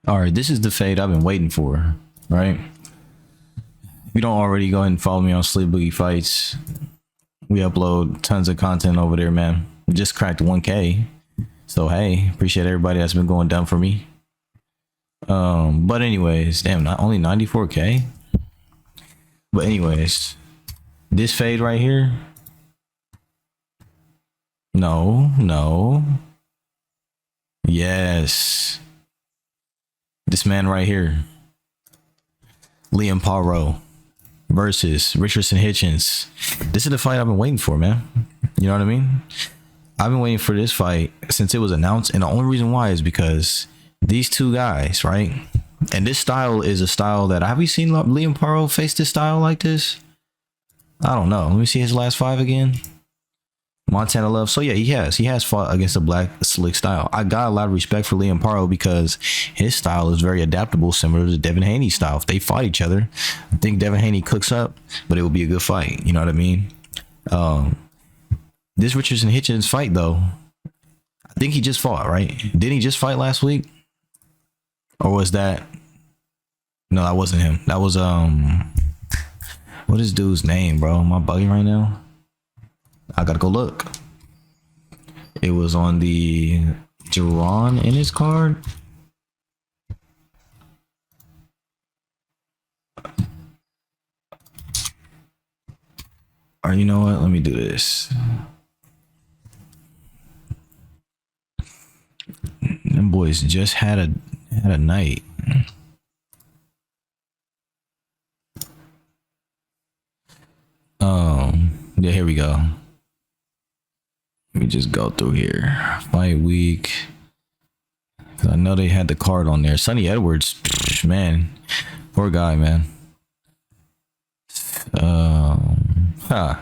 All right, this is the fade I've been waiting for, right? If you don't already, go ahead and follow me on Sleep Boogie Fights. We upload tons of content over there, man. We just cracked 1K. So hey, appreciate everybody that's been going down for me. But anyways, damn, not only 94K. But anyways, this fade right here. No. Yes. This man right here. Paro versus Richardson Hitchens. This is the fight I've been waiting for, man. You know what I mean? I've been waiting for this fight since it was announced, and the only reason why is because these two guys, right? And this style is a style that, have you seen Paro face this style like this? I don't know. Let me see his last five again. Montana Love. So yeah, he has fought against a black slick style. I got a lot of respect for Paro because his style is very adaptable, similar to Devin Haney's style. If they fight each other, I think Devin Haney cooks up, but it will be a good fight. You know what I mean? This Richardson Hitchens fight though, I think he just fought, right? Didn't he just fight last week? Or was that, no, that wasn't him. That was what is dude's name, bro? Am I bugging right now? I gotta go look. It was on the Duran in his card. Or you know what? Let me do this. Them boys just had a night. Yeah, here we go. Let me just go through here. Fight week. I know they had the card on there. Sonny Edwards, man, poor guy, man. I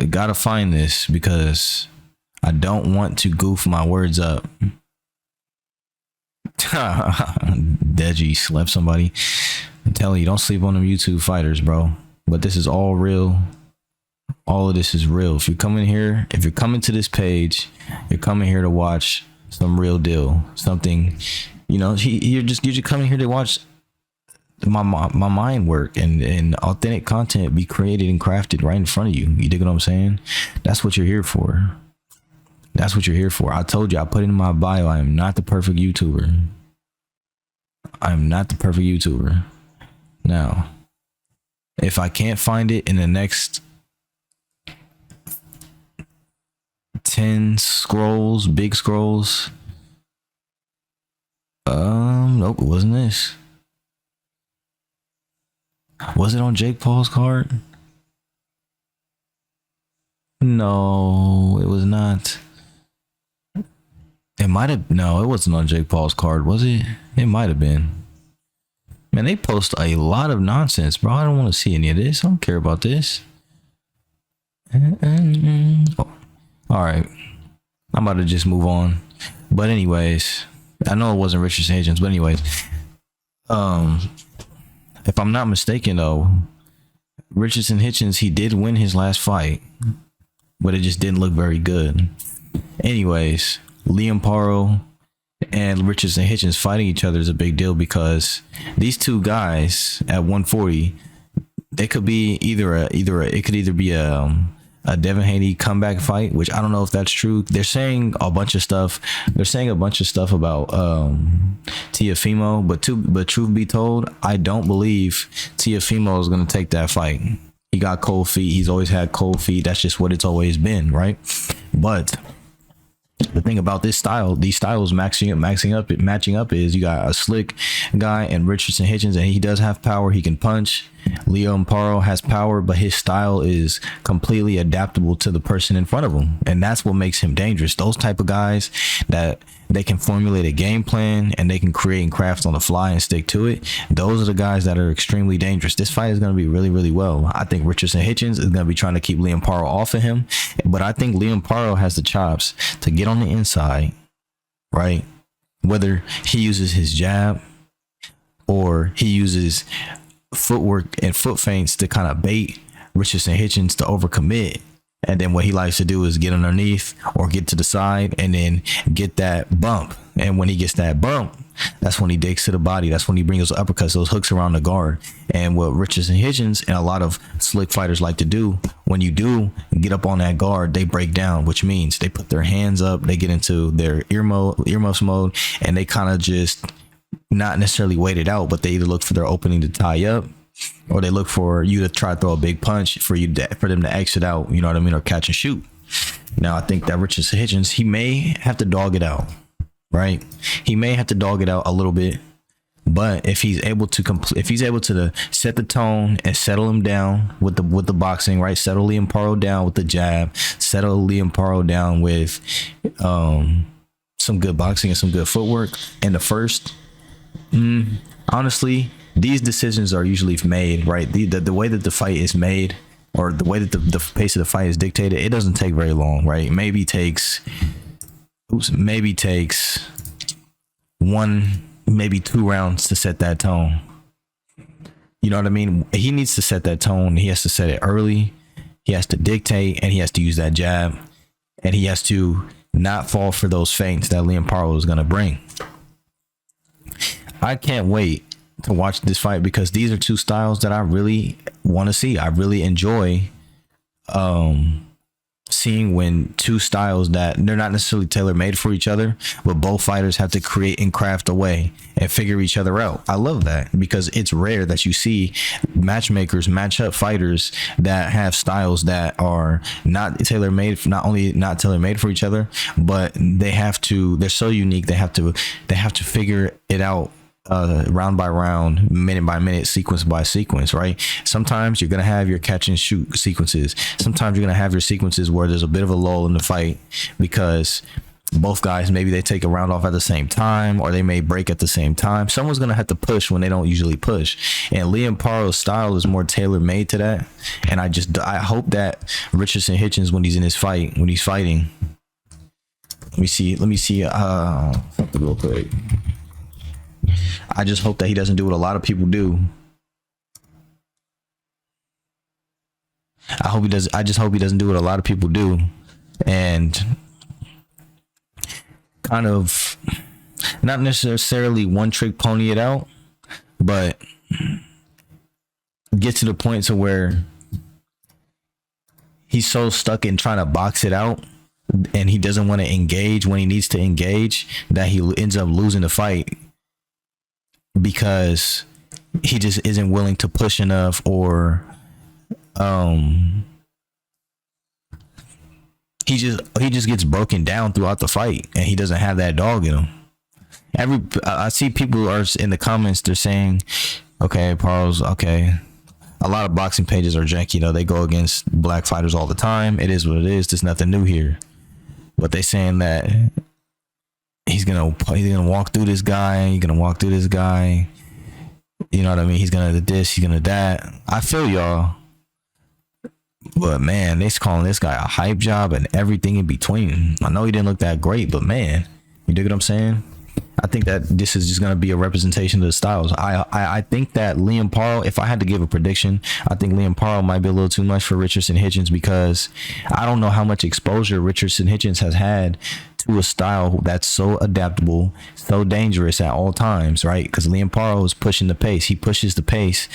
gotta find this because I don't want to goof my words up. Deji slept somebody. I'm telling you, don't sleep on them YouTube fighters, bro. But this is all real. All of this is real. If you're coming here, if you're coming to this page, you're coming here to watch some real deal, something, you know, you're just coming here to watch my mind work and authentic content be created and crafted right in front of you. You dig what I'm saying? That's what you're here for. That's what you're here for. I told you, I put it in my bio, I am not the perfect YouTuber. I am not the perfect YouTuber. Now, if I can't find it in the next 10 scrolls, big scrolls, nope, it wasn't this. Was it on Jake Paul's card? No, it was not. It might have. No, it wasn't on Jake Paul's card, was it? It might have been. Man, they post a lot of nonsense, bro. I don't want to see any of this. I don't care about this. Oh, all right, I'm about to just move on. But anyways, I know it wasn't Richardson Hitchens, but anyways, if I'm not mistaken though, Richardson Hitchens, he did win his last fight, but it just didn't look very good. Anyways, Paro and Richardson Hitchens fighting each other is a big deal because these two guys at 140, they could be it could either be a Devin Haney comeback fight, which I don't know if that's true. They're saying a bunch of stuff. They're saying a bunch of stuff about Teofimo, but truth be told, I don't believe Teofimo is going to take that fight. He got cold feet. He's always had cold feet. That's just what it's always been, right? But the thing about this style, these styles matching up is you got a slick guy and Richardson Hitchens, and he does have power. He can punch. Paro has power, but his style is completely adaptable to the person in front of him, and that's what makes him dangerous. Those type of guys that they can formulate a game plan and they can create and craft on the fly and stick to it. Those are the guys that are extremely dangerous. This fight is going to be really, really well. I think Richardson Hitchens is going to be trying to keep Paro off of him, but I think Paro has the chops to get on the inside, right? Whether he uses his jab or he uses footwork and foot feints to kind of bait Richardson Hitchens to overcommit And then what he likes to do is get underneath or get to the side and then get that bump. And when he gets that bump, that's when he digs to the body. That's when he brings those uppercuts, those hooks around the guard. And what Richardson, Hitchens, and a lot of slick fighters like to do, when you do get up on that guard, they break down, which means they put their hands up, they get into their earmuffs mode, and they kind of just not necessarily wait it out, but they either look for their opening to tie up, or they look for you to try to throw a big punch for them to exit out, you know what I mean, or catch and shoot. Now, I think that Richardson Hitchens, he may have to dog it out, right? He may have to dog it out a little bit, but if he's able to set the tone and settle him down with the boxing, right? Settle Liam Paro down with the jab, settle Liam Paro down with some good boxing and some good footwork. And the first, honestly, these decisions are usually made, right? The way that the fight is made, or the way that the pace of the fight is dictated, it doesn't take very long, right? Maybe takes one, maybe 2 rounds to set that tone. You know what I mean? He needs to set that tone. He has to set it early. He has to dictate, and he has to use that jab, and he has to not fall for those feints that Liam Paro is going to bring. I can't wait to watch this fight because these are two styles that I really want to see. I really enjoy seeing when two styles that they're not necessarily tailor-made for each other, but both fighters have to create and craft a way and figure each other out. I love that because it's rare that you see matchmakers match up fighters that have styles that are not tailor-made, not only not tailor-made for each other, but they're so unique, they have to figure it out round by round, minute by minute, sequence by sequence, right? Sometimes you're gonna have your catch and shoot sequences. Sometimes you're gonna have your sequences where there's a bit of a lull in the fight because both guys, maybe they take a round off at the same time, or they may break at the same time. Someone's gonna have to push when they don't usually push, and Liam Paro's style is more tailor-made to that. And I hope that Richardson Hitchens, when he's fighting, let me see something real quick. I just hope that he doesn't do what a lot of people do. I just hope he doesn't do what a lot of people do and kind of not necessarily one trick pony it out, but get to the point to where he's so stuck in trying to box it out and he doesn't want to engage when he needs to engage that he ends up losing the fight because he just isn't willing to push enough, or he just gets broken down throughout the fight and he doesn't have that dog in him. I see people are in the comments, they're saying, okay, Paro's okay. A lot of boxing pages are janky, they go against black fighters all the time. It is what it is. There's nothing new here. But they saying that he's gonna walk through this guy. You know what I mean? He's gonna do this. He's gonna that. I feel y'all, but man, they're calling this guy a hype job and everything in between. I know he didn't look that great, but man, you dig what I'm saying? I think that this is just going to be a representation of the styles. I think that Liam Paro, if I had to give a prediction, I think Liam Paro might be a little too much for Richardson Hitchens because I don't know how much exposure Richardson Hitchens has had to a style that's so adaptable, so dangerous at all times, right? Because Liam Paro is pushing the pace. He pushes the pace.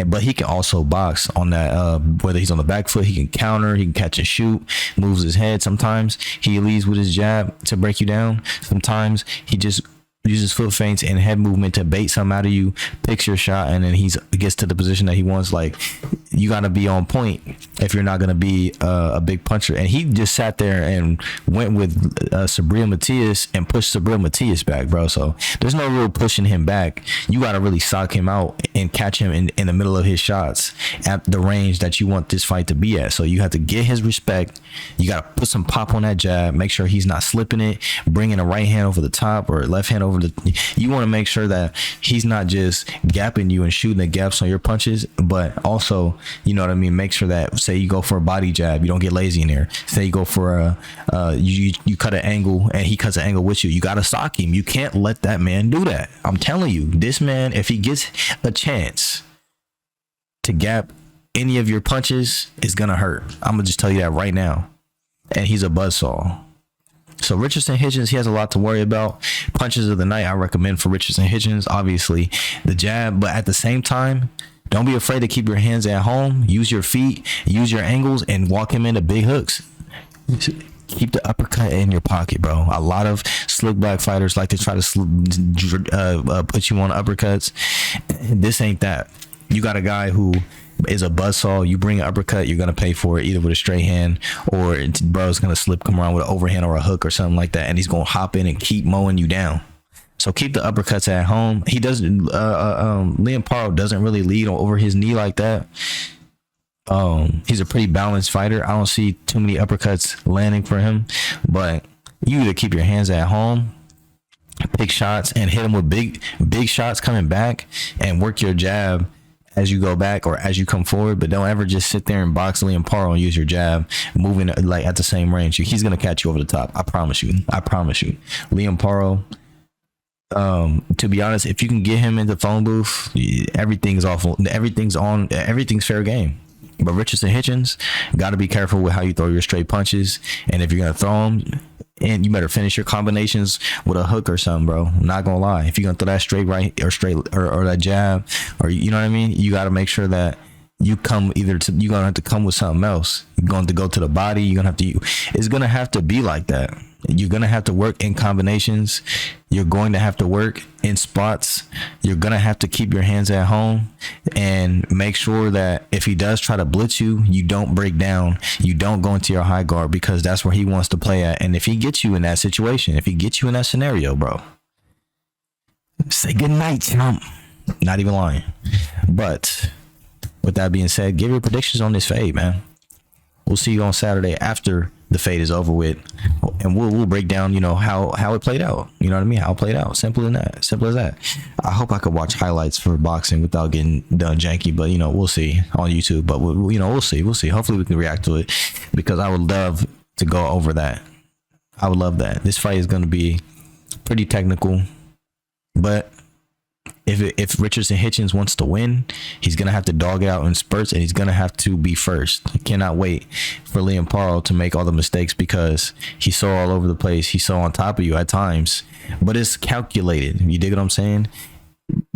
But he can also box on that, whether he's on the back foot, he can counter, he can catch and shoot, moves his head. Sometimes he leads with his jab to break you down. Sometimes he just uses foot feints and head movement to bait something out of you, picks your shot, and then he gets to the position that he wants. Like, you got to be on point if you're not going to be a big puncher. And he just sat there and went with Sabril Matias and pushed Sabril Matias back, bro. So there's no real pushing him back. You got to really sock him out and catch him in the middle of his shots at the range that you want this fight to be at. So you have to get his respect. You got to put some pop on that jab, make sure he's not slipping it, bringing a right hand over the top or left hand over the. You want to make sure that he's not just gapping you and shooting the gaps on your punches, but also, you know what I mean, make sure that, say you go for a body jab, you don't get lazy in there. Say you go for you cut an angle and he cuts an angle with you. You got to sock him. You can't let that man do that. I'm telling you, this man, if he gets a chance to gap any of your punches is gonna hurt. I'm gonna just tell you that right now. And he's a buzzsaw. So Richardson, Hitchens, he has a lot to worry about. Punches of the night, I recommend for Richardson, Hitchens, obviously the jab, but at the same time, don't be afraid to keep your hands at home. Use your feet, use your angles, and walk him into big hooks. Keep the uppercut in your pocket, bro. A lot of slick back fighters like to try to put you on uppercuts. This ain't that. You got a guy who is a buzzsaw. You bring an uppercut, you're gonna pay for it either with a straight hand or bro's gonna come around with an overhand or a hook or something like that, and he's gonna hop in and keep mowing you down. So keep the uppercuts at home. He doesn't. Liam Paro doesn't really lead over his knee like that. He's a pretty balanced fighter. I don't see too many uppercuts landing for him, but you either keep your hands at home, pick shots, and hit him with big shots coming back, and work your jab as you go back or as you come forward. But don't ever just sit there and box Liam Paro and use your jab moving like at the same range. He's gonna catch you over the top. I promise you. Liam Paro. To be honest, if you can get him in the phone booth, everything's awful. Everything's fair game. But Richardson, Hitchens, got to be careful with how you throw your straight punches. And if you're gonna throw them, and you better finish your combinations with a hook or something, bro. I'm not gonna lie. If you're gonna throw that straight right or that jab, or you know what I mean, you got to make sure that you come you're gonna have to come with something else. You're going to go to the body. It's gonna have to be like that. You're gonna have to work in combinations. You're going to have to work in spots. You're gonna have to keep your hands at home and make sure that if he does try to blitz you, you don't break down. You don't go into your high guard, because that's where he wants to play at. And if he gets you in that situation, if he gets you in that scenario, bro, say good night, chump. Not even lying. But with that being said, give your predictions on this fade, man. We'll see you on Saturday after the fade is over with, and we'll break down, how it played out. You know what I mean? How it played out. Simple as that. I hope I could watch highlights for boxing without getting done janky, but we'll see on YouTube. But we'll see. Hopefully we can react to it, because I would love to go over that. I would love that. This fight is going to be pretty technical, but if Richardson, Hitchens wants to win, he's going to have to dog it out in spurts, and he's going to have to be first. I cannot wait for Liam Paro to make all the mistakes, because he's so all over the place. He's so on top of you at times, but it's calculated. You dig what I'm saying?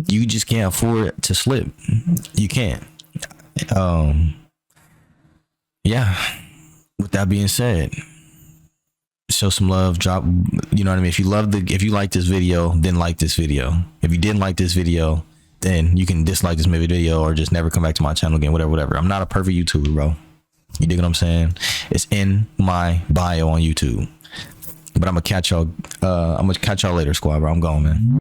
You just can't afford to slip. You can't. Yeah. With that being said, show some love, drop, you know what I mean? If you like this video, then like this video. If you didn't like this video, then you can dislike this video or just never come back to my channel again, whatever. I'm not a perfect YouTuber, bro. You dig what I'm saying? It's in my bio on YouTube. But I'm gonna catch y'all later, squad, bro. I'm going, man.